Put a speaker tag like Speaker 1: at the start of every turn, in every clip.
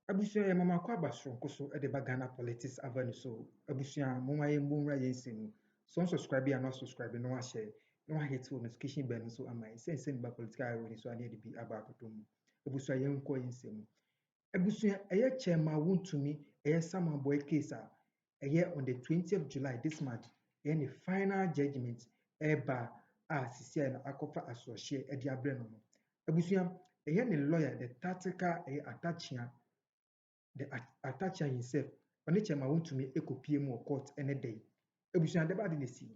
Speaker 1: Abusua mama kwa basonko so e de ba Ghana politics avenue so abusua mo ma ye mbumra ye nsemu so subscribe and not subscribe no share no hit notification bell so am I send ba political avenue so ade de bi aba akotom abusua ye nko ye nsemu abusua eye chairman Wontumi eye sama boy case eye on the 20th July this month the final judgment eba sisi na akofa asoshe e de abre no abusua eye ne lawyer the tactical attachment the attacher himself ɔne chairman Wontumi ekopie mu court ene day ebusua de ba de nesi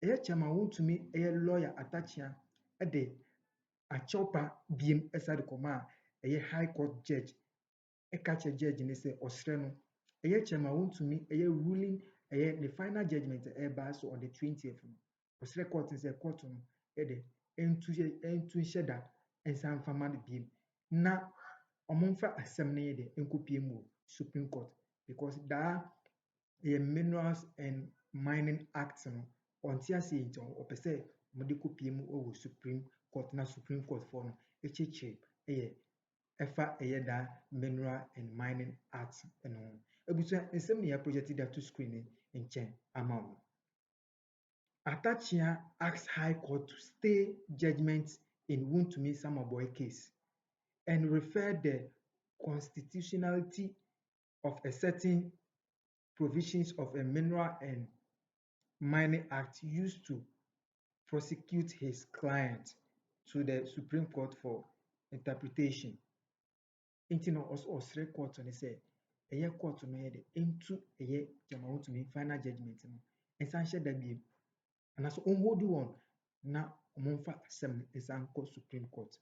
Speaker 1: eye chairman Wontumi eye lawyer attacher de achopa biem esa de koma eye high court judge ekache judge ne say osre no eye chairman Wontumi eye ruling eye the final judgment eba so on the 20th osre court say court no de entu sheda ensan fama biem na omonfa asem na yede enkopie mu Supreme Court because that a Minerals and Mining Act no onti ase nti opese mode kopie mu over Supreme Court na Supreme Court for no echeche efa da Mineral and Mining Act no ebusa ensem ne ya project that to screen nchen amount Atachia asks High Court to stay judgment in Wontumi Samaboy case and refer the constitutionality of a certain provisions of a Mineral and Mining Act used to prosecute his client to the Supreme Court for interpretation. Inti no also osre court on say eye court no ye de into eye jama Wontumi final judgment no ensan hye da biem and so on hold on na omonfa asem ensan ko Supreme Court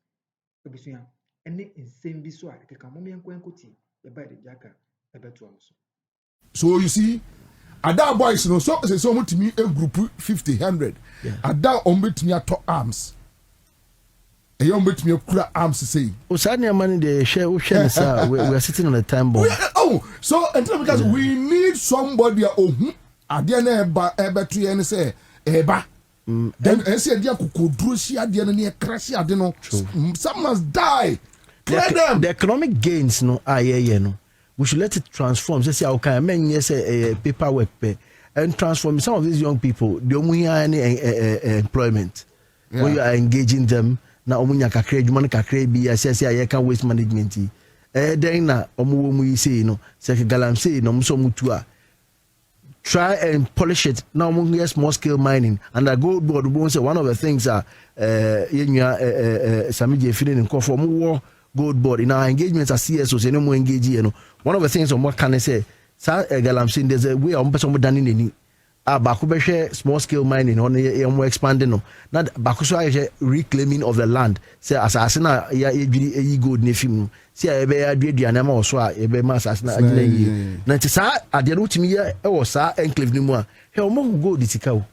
Speaker 1: obusua ene nsem bi so a keka momyenko enkoti e ba de jaka ebeto am so.
Speaker 2: So you see, Ada boys no so to me a group 50, 100. Ada ombet me to arms. A young bit me kura arms to say.
Speaker 3: Usani amani de share we are sitting on a time bomb.
Speaker 2: So because we need somebody who Adiana eba to yen say eba. Then I say dia kukodru si ade na crash ade no. Some must die.
Speaker 3: The economic gains no no. We should let it transform. Say okay, men yes paperwork and transform some of these young people. They don't have any employment. When you are engaging them, na omunya kakre adwuma kakre bi asese aye kan waste management. Then na omu mu say no, say galamsey no so mutu a try and polish it. Now omu get small scale mining and I go board we say one of the things are yenya samije feeling in for more gold board in our engagements as CSO say no more engage you know. One of the things on what can I say sa galamsey there's a way on person done in any baako behwe small scale mining on more expanding no na baako so aye reclaiming of the land say asase na ya edwiri gold ne film say e be aduadua na ma so a e be ma asase na agina yi na nti sa ade no utimi ye e wo sa enclave ni mu a he o mo gold tika o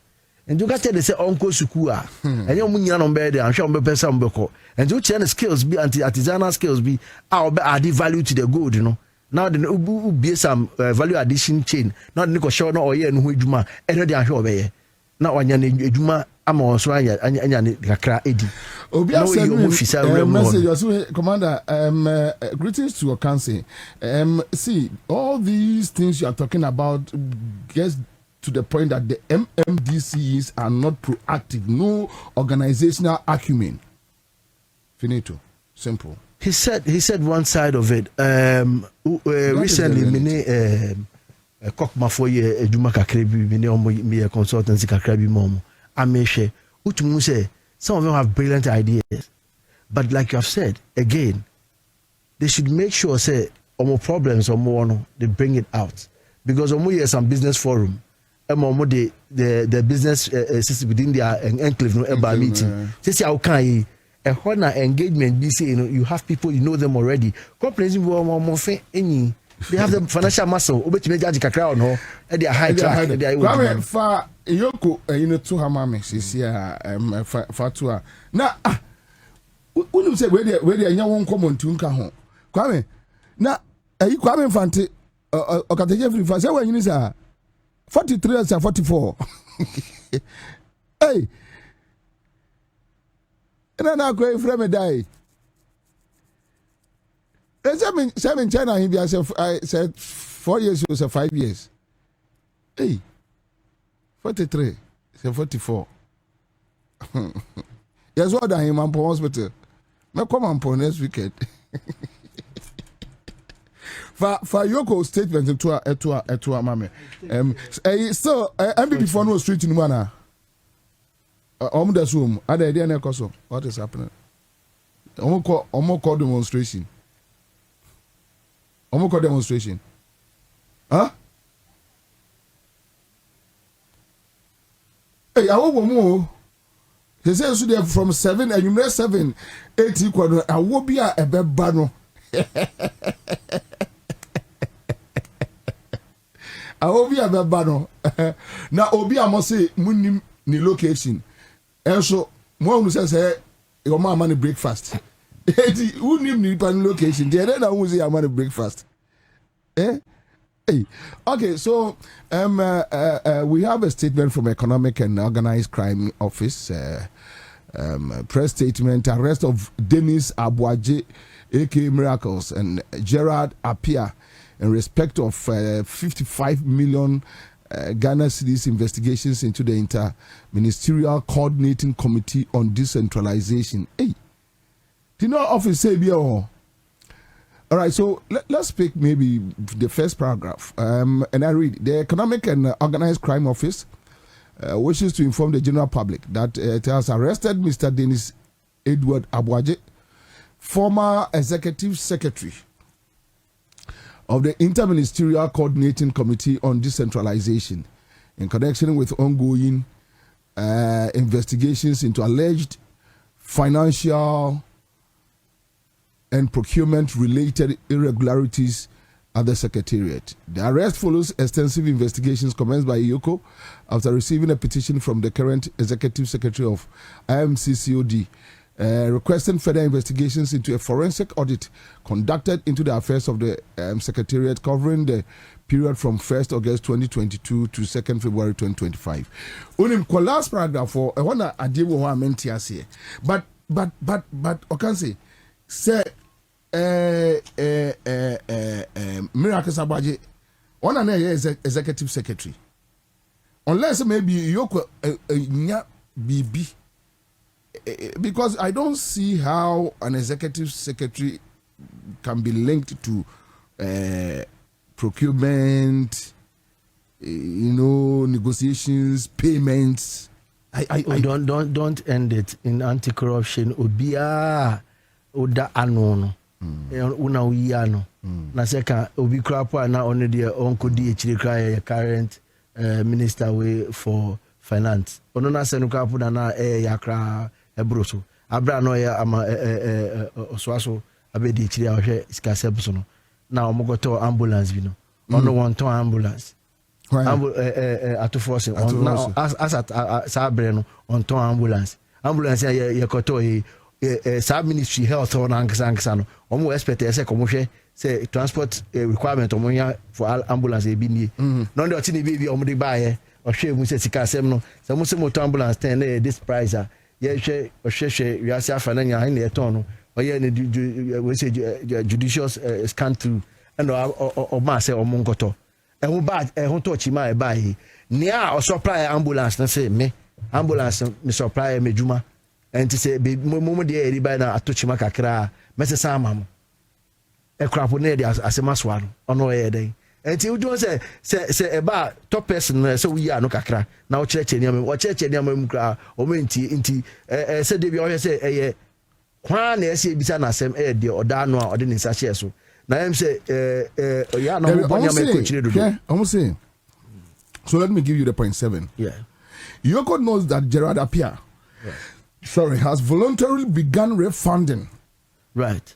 Speaker 3: nti ka tell say onko suku a enye o mu nyina no be de anhwe o be pesa o be ko nti o che skills bi artisanal skills bi a o be add value to the gold no. Now the be some value addition chain. Now the niko show no oye no ho adwuma eno de ahwe obeye. Na wanya ne adwuma ama onso anya ne kakra edi.
Speaker 2: Obi message also commander greetings to your council. See all these things you are talking about gets to the point that the MMDCs are not proactive, no organizational acumen. Finito. Simple.
Speaker 3: He said one side of it. Recently, many cock mafoye eduma kakrebi many me consultancy kakrebi mom. Ameshe. Utumu say some of them have brilliant ideas, but like you have said again, they should make sure say more problems or more no they bring it out because omo some business forum. The business system within their enclave no eba meeting. Say how can a corner engagement be say you have people you know them already. Companies any they have the financial muscle. Obetime judge kakra no e dey high track e dey
Speaker 2: Kwame fa yoko to hamame sisi fatua na unu say we dey anya won common tu nka ho Kwame na Kwame Mfante okateje free fa say we yin say 43 and 44 hey na go frame die Seven China, I said 4 years, you say 5 years. Hey, 43, say 44. Yes, what I am on hospital. Me come on next weekend. For Yoko statement into a mame. So MB before no street in Mana. The Zoom. Other idea na koso. What is happening? Omo demonstration. Demonstration. Huh? Hey, I want more. He says so they from 7 and you know 7, 8 equal. I will be a bebano. I will be a bebano. Now, Obi, I must say, Munim ni location. And so, one who says, hey, your mama money breakfast. Who need pan location? They don't know who's your money breakfast. Eh? Hey. Okay, so we have a statement from Economic and Organized Crime Office. Press statement: arrest of Dennis Abuaje, aka Miracles, and Gerard Appiah in respect of 55 million Ghana cedis investigations into the Inter-Ministerial Coordinating Committee on Decentralization. Hey, do you know office say all right, so let's pick maybe the first paragraph. And I read: the Economic and Organized Crime Office wishes to inform the general public that it has arrested Mr. Dennis Edward Abuaje, former Executive Secretary of the Inter-Ministerial Coordinating Committee on Decentralization, in connection with ongoing investigations into alleged financial and procurement-related irregularities at the Secretariat. The arrest follows extensive investigations commenced by Yoko after receiving a petition from the current Executive Secretary of IMCCOD requesting further investigations into a forensic audit conducted into the affairs of the Secretariat covering the period from 1st August 2022 to 2nd February 2025. Unim kwa last paragraph for I wanna adiwo ho amenti ase. But okanse say Miracles Abuaje one na executive secretary. Unless maybe Yoko nya bibi, because I don't see how an executive secretary can be linked to procurement, negotiations, payments. I
Speaker 3: don't end it in anti-corruption. Obia oda anono. Una uyano. Na seka obi krapa na one de onko di echire kra current minister way for finance. Ono na senu krapa na yakra ebroso. Abra no ya ama oswaso abedi echire ahwe iskasebso no. Na omogoto ambulance bi no. Ono won ton ambulance. At force now as at sabre no on ton ambulance ye koto sub ministry health on ankasa no omo expect say komo say transport requirement omo ya for ambulance e bi nie no dey oti ni bi omo dey buy o hwe mu say sika asem no say mo say motor ambulance ten na this price ye hwe o hwe we ase afa na nya na eton no o ye we say judicious scan through and o ma say omo nkoto ehun bad ehun touch ma e buy nia o supply ambulance na say me ambulance me supply me juma enti say mo de eri buy na atochi ma kakra me say sama e krapo na de asema so ano ono e den enti u do say e ba top person na say we ya no kakra na o cheche ni am o cheche ni am mu kra o menti say de bi o say eye kwa na say bisa na asem e de oda no a o de ni sa share so na am say ya no mo bonya me ko chire do
Speaker 2: I'm saying. So let me give you the point 7.
Speaker 3: Yeah.
Speaker 2: Yoko knows that Gerard Appiah has voluntarily begun refunding.
Speaker 3: Right.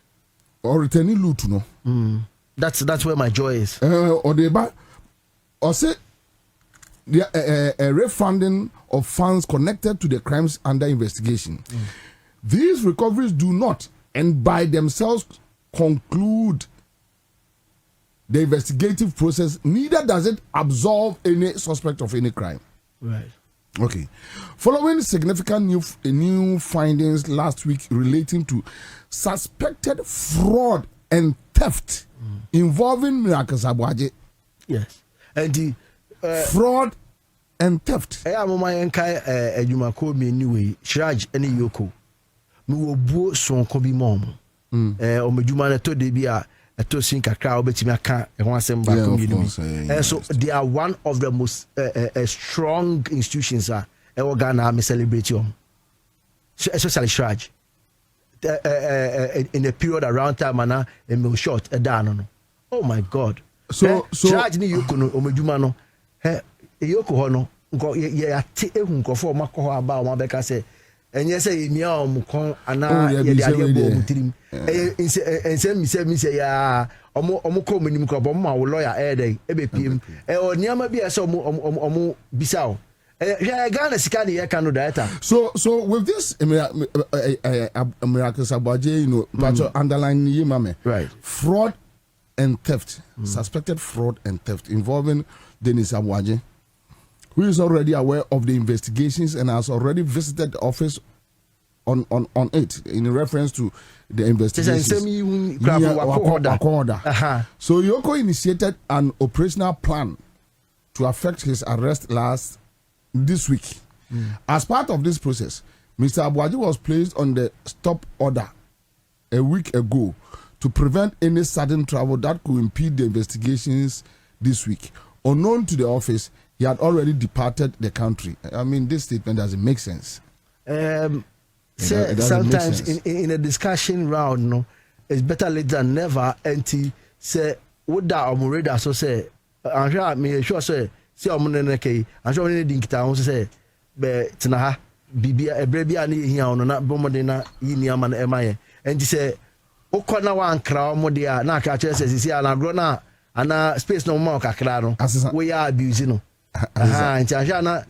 Speaker 2: Or returning loot, no.
Speaker 3: That's where my joy is.
Speaker 2: Or say the refunding of funds connected to the crimes under investigation. These recoveries do not, and by themselves, conclude the investigative process, neither does it absolve any suspect of any crime.
Speaker 3: Right.
Speaker 2: Okay. Following significant new findings last week relating to suspected fraud and theft involving Miracle Sabwaje.
Speaker 3: Yes. And the
Speaker 2: fraud and theft.
Speaker 3: I am my enkai you call me anyway. Shraj any yoko. Me wo buo son ko bi mom. O medjuma na to de bia to sin kakra obetimi aka e ho asem ba ko mi. And so they are one of the most strong institutions e Ghana me celebrate you. Especially Shraj. In a period around time and me short down. Oh my God.
Speaker 2: So
Speaker 3: Shraj ni yoko no o medjuma no. Yoko ho no nko ye ate ehun nkofo makọ ho aba o mabeka say enye say emia o mukon ana ye de ade bo mutirim ense mi say ya omo ko manim ko bo ma wo lawyer dey ebepiem o niam bi ese omo bisa o Ghana sika dey ka no data. So
Speaker 2: with this Miracle Sabwaje, but underline ye mame.
Speaker 3: Right.
Speaker 2: Fraud and theft, suspected fraud and theft involving Dennis Sabwaje, who is already aware of the investigations and has already visited the office on it in reference to the investigations. So Yoko initiated an operational plan to affect his arrest this week. As part of this process, Mr. Abwaji was placed on the stop order a week ago to prevent any sudden travel that could impede the investigations this week. Unknown to the office, he had already departed the country. I mean, this statement doesn't make sense.
Speaker 3: Sometimes in a discussion round, no, it's better late than never. And say, what that I'm ready so say, I'm sure me sure say, see I'm gonna key. I'm sure we need to say, but tonight, Bibia, a baby, I need here on not bombardina, Yinia man, Emma, and he say, O corner one crown, Modia, na catches, he see, and I grown up, and space no more, Cacrano, we are abusing. And Jana,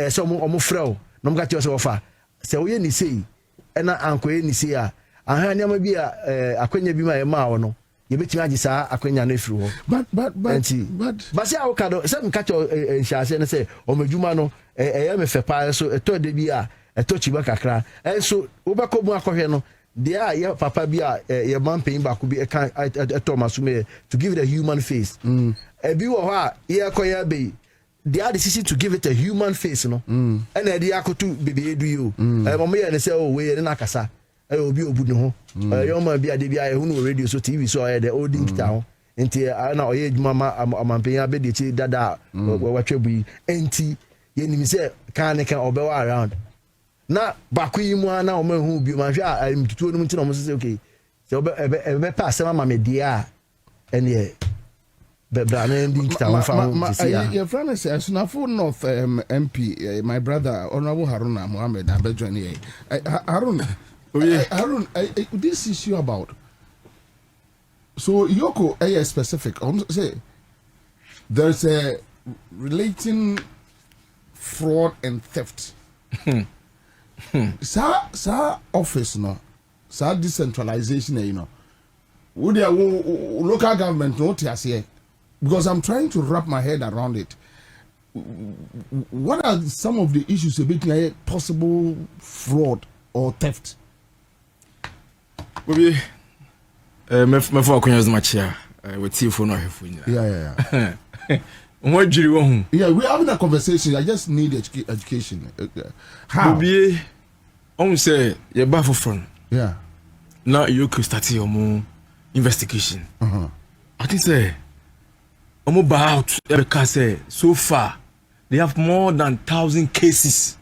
Speaker 3: some omofro, no got your offer. So we ni say, and uncle ni say, and her name be a quenya be my ma you bet me sa akwenya no fru ho but say how can some catch shall say o medjuma no me fe pa so to de bi a to chiba kakra and so wo ba ko mu akohwe no there ya papa bi a ye man pain ba ko bi e kan Thomas me to give it a human face e bi wo ho a ye akoya be they are deciding to give it a human face no and they akotu bebe edu you mo ye ne say oh we na kasa obi obu ne ho yo ma bia de bia hu no radio so TV so the holding kita ho enti na oye adwuma ma amampenya be de chi dada watwebu enti ye nim se kan ne kan obewa around na bakuyi mu na o ma hu bi ma hwa mtutuo no mti na mo se okay se obe pass ma me dia ene bebra na ending kita ho fa ho se ya
Speaker 2: your friend is Sunafo North MP my brother Honorable Haruna Mohammed Abedjani Harun Harun, this issue about so Yoko specific. Say there's a relating fraud and theft. Sa office no, sa decentralization would the local government not here? Because I'm trying to wrap my head around it. What are some of the issues about possible fraud or theft?
Speaker 4: Obi me for akonya zmachia we tifo no ahefo nya
Speaker 2: yeah
Speaker 4: What jiri wo hu
Speaker 2: yeah we having a conversation. I just need education. How
Speaker 4: Obi on say ye ba for front
Speaker 2: yeah
Speaker 4: now you could start your investigation I think say omo ba out because say so far they have more than 1,000 cases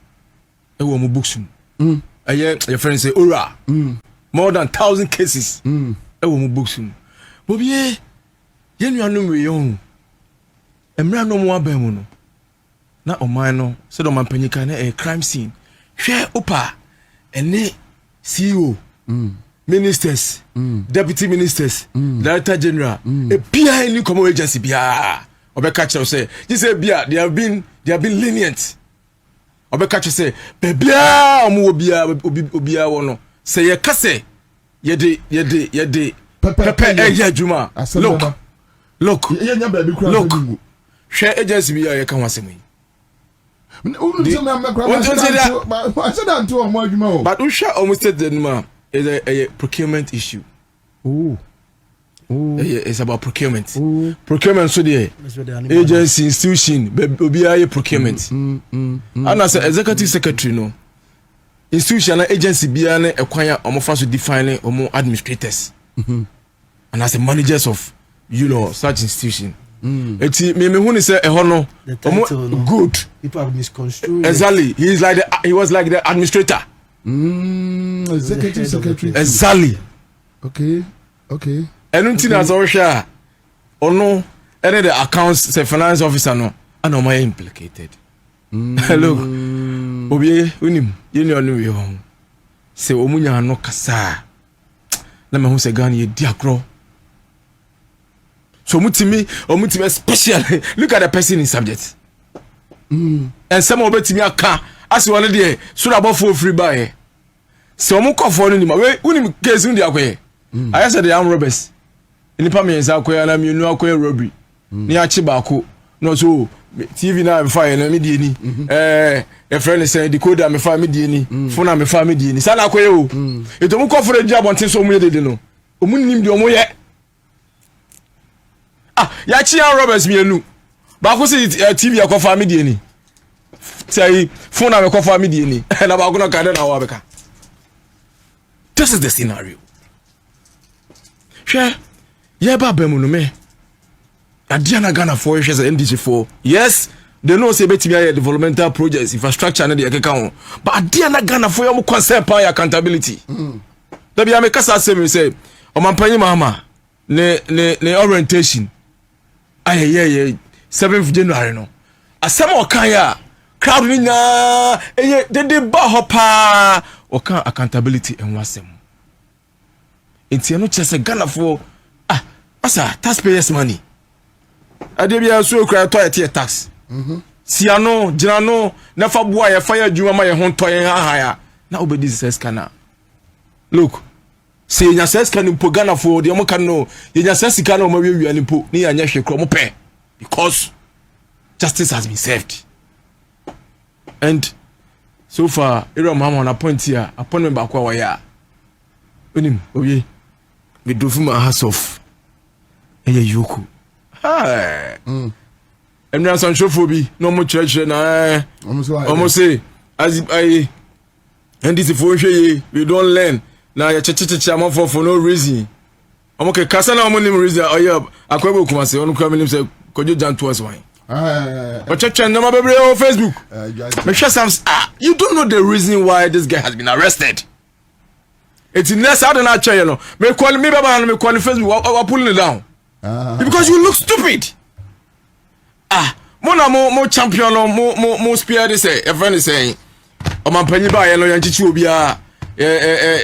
Speaker 4: e wo mo books your friend say ora more than 1,000 cases.
Speaker 2: Mm.
Speaker 4: Books. Bobby, you know, young. A man no more bemuno. Not on mine, said on my penica, a crime scene. Share Opa and CEO, ministers, deputy ministers, director general, a PI new common agency. Bia, Obecatcher say, you say, Bia, they have been lenient. Obecatcher say, Bebia, Obia, wono. Say ye kase ye de pepe juma look share agency bi ye kan wasem yi but we share almost said the is a procurement issue It's about procurement. Procurement so the agency institution obi procurement. And as executive secretary no institution and agency bia na ekwan omo fa so define omo administrators. And as the managers of such institution. Eti me hu ni say eho no omo good.
Speaker 3: People have misconstrued.
Speaker 4: Exactly. He was like the administrator.
Speaker 2: Executive secretary.
Speaker 4: Exactly.
Speaker 2: Okay.
Speaker 4: Enunti na so hwa ono any the accounts say finance officer no and am implicated. Look. Obi unim yeni onu we ho. Se omunya no kasa. Na me hu se Ghana ye di akro. So omutimi especially look at the person in subject. And some obetimi aka as one dey so about for free buy. So omu kofo no ni ma we unim case ndi akoye. I said the arm robbers. Nipa me nsa akoye na me nu akoye robbery. Ni achi baako. No so TV na me fire na me die ni. A friend say decoder me fire me die ni. Phone me fire me die ni. Sa na akoye o. Eto mu kofo re job ontin so omu ye de no. Omu nim de omu ye. Ya chi arm robbers me enu. Baako say TV akofa me die ni. Say phone na me kofa me die ni. Na baako no ka de na wa beka. This is the scenario. Sure. Yeah, Babemu no me. Adiana Ghana for years NDC for. Yes, they know say betimi developmental projects, infrastructure na dey keka. But Adiana Ghana for your concern pa accountability. Da bia me kasa say o mampanyi mama ne orientation. Aye 7th January no. Asem o kan ya crowd ni na they ba hopa o kan accountability en wasem. Inti no chese Ghana for asa taxpayers money. Adebia so kra to tax. Siano jinano na fa boa ye fa ya djuma ma ye ho to ye ha na obedi ses kana. Look, say nya ses kana po Ghana for de mo kan no ye nya ses kana mo wi ani po ni anya hwe kro mo pe because justice has been served. And so far ero mama on appointment ba kwa wa ya. Onim oye we do from a house of yoku. Hi. And now some chauffeur no more church na almost say as I and this for we don't learn now ya chachacha for no reason. Okay, kasa na mo nim reason oya akwabo kuma say onu kwa nim say kojo jan to us why. But church na ma bebre on Facebook. Make sure some you don't know the reason why this guy has been arrested. It's next I don't know you know. Me call me baba me call Facebook or pulling it down. Because you look stupid. Mo champion mo spear this a friend is saying o man panyi ba ye no yanchichi obi a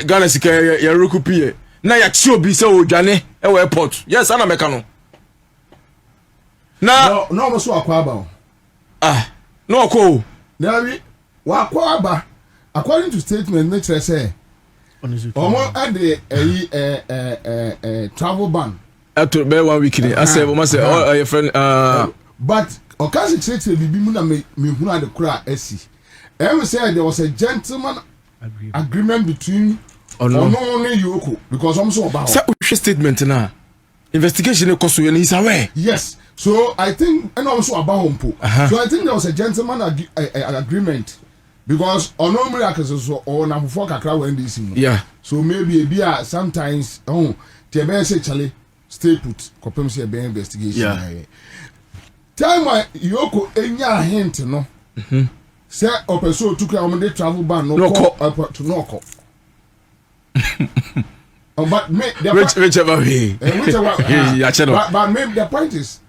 Speaker 4: Ghana sika ya rekupie na ya chi obi se o dwane e we airport. Yes ana meka no. Na
Speaker 2: no mo so akwa aba.
Speaker 4: No ko.
Speaker 2: Na wi wa akwa aba according to statement nature say omo ade travel ban
Speaker 4: after be 1 week ni ase o ma say your friend
Speaker 2: but okasi cheche bibi mu na me hu ade kura asi we say there was a gentleman agreement between ono and Yoko because I'm so about
Speaker 4: say o statement na investigation cost you is aware.
Speaker 2: Yes, so I think and also about hompo. So I think there was a gentleman agreement because ono miracles so on am for kakra when this.
Speaker 4: Yeah,
Speaker 2: so maybe sometimes the say Charlie stay put kopem say be investigation.
Speaker 4: Yeah.
Speaker 2: Time Yoko enya hint no. Say opeso to kra travel ban no to no call. But
Speaker 4: whichever way.
Speaker 2: But maybe the point is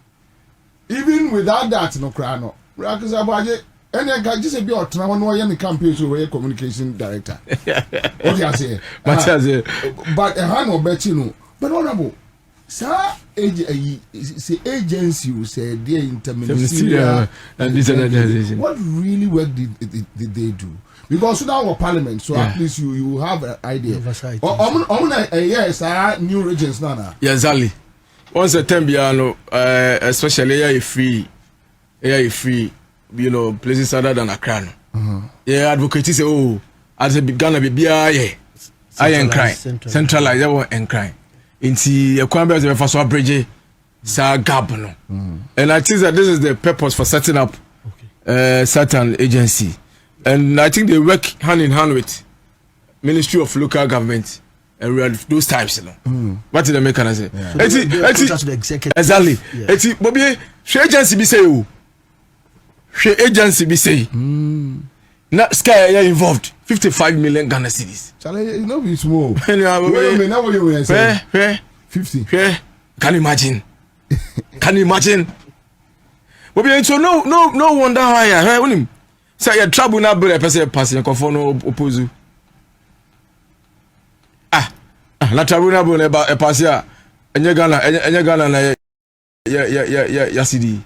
Speaker 2: even without that no cry no. Because abaje any guy just be out now no any campaign so we communication director. What you say? But a hand or bet you know. But honorable sir agency who said their interministerial
Speaker 4: and this organization.
Speaker 2: What really work did they do? Because now our parliament, so at least you have an idea. Yes, new regions now.
Speaker 4: Yeah, exactly. Once a time, especially free, places other than Accra. Yeah, advocates say, oh, as a Ghana be I am crying, centralized, and crying. Inti ekwambe ze faso abridge sa gap no. And I think that this is the purpose for setting up certain agency. And I think they work hand in hand with Ministry of Local Government and we are those types, you know. What did they make can say? Exactly. Eti Bobby, she agency be say you. She agency be say. Na Sky involved 55 million Ghana cedis.
Speaker 2: Charlie, you know be small. Now what you say? 50.
Speaker 4: Can you imagine? Can you imagine? Bobby, so no wonder why I say you trouble na be person passing conform no oppose. La tribunal bo neba e passe a enye Ghana na ya CD.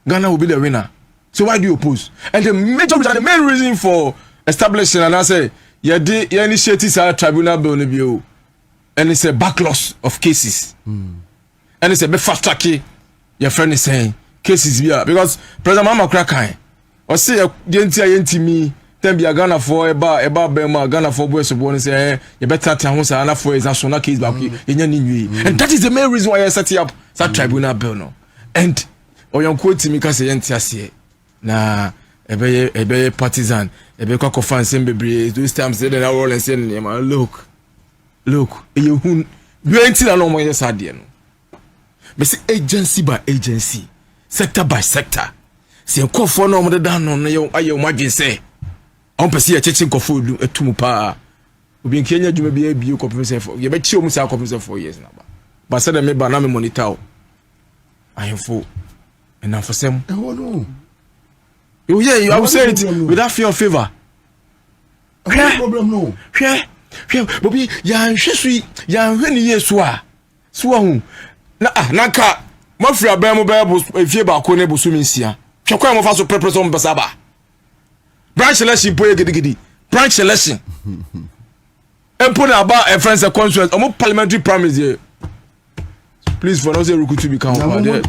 Speaker 4: Ghana will be the winner. So why do you oppose? And the main reason for establishing and I say you initiate this tribunal bill ne bio and it's a backlog of cases. And it's a be fast track your friend is saying cases here because President Mama Krakai or say the me then be a Ghana for eba Bema Ghana for boys so born say you better tell us na for is national case back and that is the main reason why I set up that tribunal bill no and oyon quote me can say entiase na ebe partisan ebe kwa fan sembebre those times they na roll and say look you hun you na no mo yes ade no me say agency by agency sector by sector se nkofo no mo de dan no ye aye mo adwen say on pese ye cheche nkofo etumu pa obi nkenya dwuma bi abi ko pese for ye be chi omu sa ko pese for years na ba say dem me ba na me monitor ahemfo and for some
Speaker 2: no.
Speaker 4: You I will say it without fear of favor.
Speaker 2: No problem no.
Speaker 4: Bobby ya nhwesui ya nhweni yesu a so hu na ka mafri aban mo ba efie ba ko ne bosu minsia hwekwa mo fa so prepreso mo basaba branch election boye gidigidi branch election empo na ba a friends a constituent omo parliamentary primaries here. Please for us to become
Speaker 2: and
Speaker 4: better.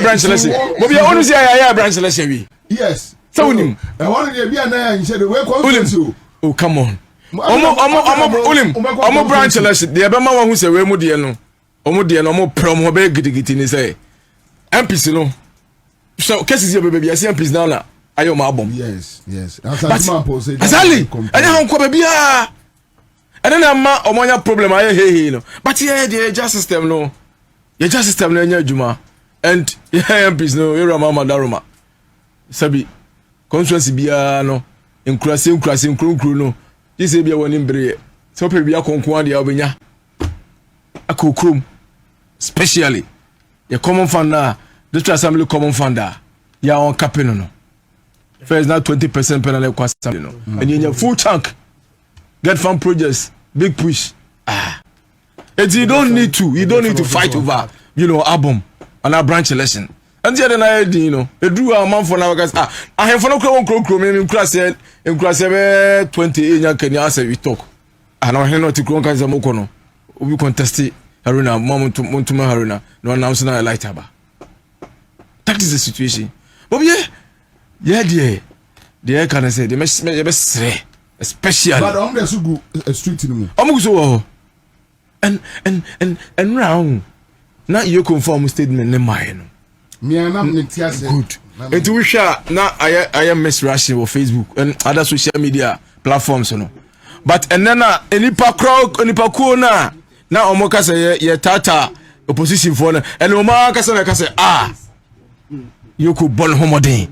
Speaker 4: Branch selection. Branch selection.
Speaker 2: Yes.
Speaker 4: So him.
Speaker 2: I want to be an said the way constitution.
Speaker 4: Oh come on. Omo branch selection. The Abema one who say we mo de no. Omo de no mo prom be gidigiti ni say. MPs no. So cases here baby I see MPs now na. Ayo ma album.
Speaker 2: Yes. Exactly.
Speaker 4: And how ko be a and then ma omonya problem aye hey no. But yeah the justice system no. Your justice system no nya adwuma. And yeah MPs no you mama daroma. Sabi constituency bia no enkurase nkuru no. This be woni mbre. So pe bia konkon ade obenya. Akokrom especially the common fund na district assembly common fund ya on capino no. First now 20% penalty cost, you know. And in your full chunk, get farm projects, big push. And you don't need to fight over, album and our branch election. And the other night, they drew a month for now guys. I have for no crow in class 28 Kenya say we talk. And I have not to crow guys mokono. We contest it Haruna, Wontumi Haruna, no announcing a light haba. That is the situation. But yeah, dear, can I say the best especially.
Speaker 2: But I'm just go street in me.
Speaker 4: I'm so and round. Now you confirm statement in mine.
Speaker 2: Me and I'm
Speaker 4: good. And to wish now I am Miss Rushing on Facebook and other social media platforms, But and then any park na now Omoka say ye tata opposition for and Omaka say you could burn homodin.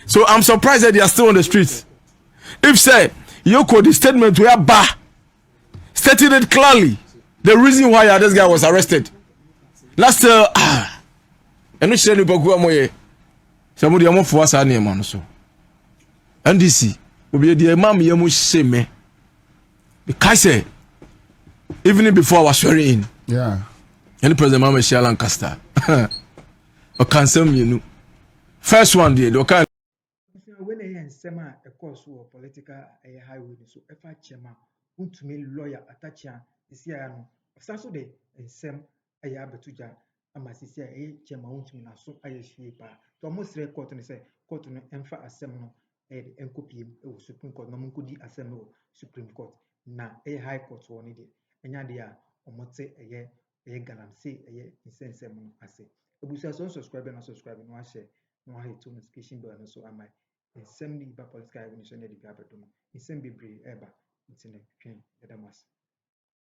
Speaker 4: So I'm surprised that they are still on the streets. If say Yoko the statement where stated it clearly the reason why this guy was arrested. Last and which said moye somebody am for us man so. NDC will be the imam yemu shame. The say even before I was swearing in.
Speaker 2: Yeah.
Speaker 4: Any president Mama Shia Lancaster. Or cancel me first one day
Speaker 1: when I sema a course or political highway, so if I chairman, Wontumi lawyer attaching is here, so de and sem a yabetuja, and my sister a chairman Wontumi na so I shape. To almost court and say, court and empha a seminal, ɛyɛ de nkɔpiem ɛwɔ Supreme Court na ɔmonkɔdi asɛm ɛwɔ Supreme Court na ɛyɛ High Court wɔ no deɛ ɛnya deɛ a ɔmote ɛyɛ galamsey ɛyɛ nsɛnsɛm no ase. Abusua so subscribe na subscribe na wahyɛ na wahit notification bell no so ama nsɛm ne ba political avenue so na de bi abɛdom nsɛm bebree ɛba nti no twɛn yɛda mo ase.